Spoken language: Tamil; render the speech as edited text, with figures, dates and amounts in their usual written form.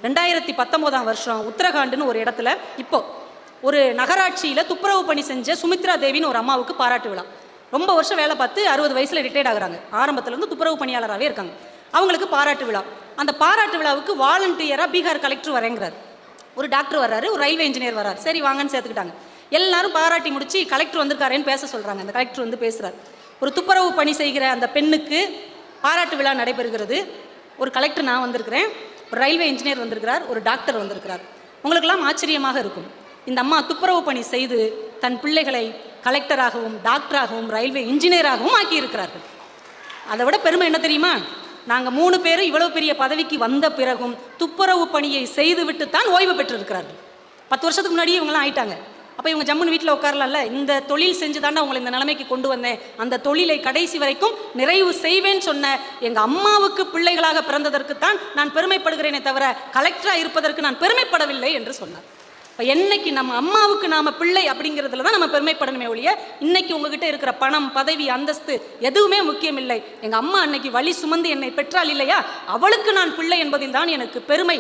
2019 வருஷம் உத்தரகாண்டுன்னு ஒரு இடத்துல இப்போ ஒரு நகராட்சியில் துப்புரவு பணி செஞ்ச சுமித்ரா தேவின்னு ஒரு அம்மாவுக்கு பாராட்டு விழா. ரொம்ப வருஷம் வேலை பார்த்து 60 வயசில் ரிட்டையர்ட் ஆகுறாங்க. ஆரம்பத்துலேருந்து துப்புரவு பணியாளராகவே இருக்காங்க. அவங்களுக்கு பாராட்டு விழா. அந்த பாராட்டு விழாவுக்கு வாலண்டியராக பீகார் கலெக்டர் வரேங்கிறார். ஒரு டாக்டர் வர்றாரு, ஒரு ரயில்வே இன்ஜினியர் வர்றாரு. சரி வாங்கன்னு சேர்த்துக்கிட்டாங்க. எல்லாரும் பாராட்டி முடிச்சு கலெக்டர் வந்திருக்காருன்னு பேச சொல்கிறாங்க. அந்த கலெக்டர் வந்து பேசுகிறார். ஒரு துப்புரவு பணி செய்கிற அந்த பெண்ணுக்கு பாராட்டு விழா நடைபெறுகிறது. ஒரு கலெக்டர் நான் வந்திருக்கிறேன், ஒரு ரயில்வே இன்ஜினியர் வந்திருக்கிறார், ஒரு டாக்டர் வந்திருக்கிறார். உங்களுக்கெல்லாம் ஆச்சரியமாக இருக்கும். இந்த அம்மா துப்புரவு பணி செய்து தன் பிள்ளைகளை கலெக்டராகவும் டாக்டராகவும் ரயில்வே இன்ஜினியராகவும் ஆக்கியிருக்கிறார்கள். அதை விட பெருமை என்ன தெரியுமா? நாங்கள் 3 பேரும் இவ்வளோ பெரிய பதவிக்கு வந்த பிறகும் துப்புரவு பணியை செய்துவிட்டு தான் ஓய்வு பெற்றிருக்கிறார்கள். 10 வருஷத்துக்கு முன்னாடியே இவங்கெல்லாம் ஆயிட்டாங்க. அப்போ இவங்க ஜம்முன்னு வீட்டில் உட்காரலாம்ல. இந்த தொழில் செஞ்சு தாண்டா உங்களை இந்த நிலைமைக்கு கொண்டு வந்தேன், அந்த தொழிலை கடைசி வரைக்கும் நிறைவு செய்வேன்னு சொன்ன எங்கள் அம்மாவுக்கு பிள்ளைகளாக பிறந்ததற்குத்தான் நான் பெருமைப்படுகிறேனே தவிர கலெக்டராக இருப்பதற்கு நான் பெருமைப்படவில்லை என்று சொன்னார். இப்போ என்னைக்கு நம்ம அம்மாவுக்கு நாம் பிள்ளை அப்படிங்கிறதுல தான் நம்ம பெருமைப்படணுமே ஒழிய இன்னைக்கு உங்ககிட்ட இருக்கிற பணம், பதவி, அந்தஸ்து எதுவுமே முக்கியம் இல்லை. எங்கள் அம்மா அன்னைக்கு வலி சுமந்து என்னை பெற்றால் இல்லையா, அவளுக்கு நான் பிள்ளை என்பதில் தான் எனக்கு பெருமை.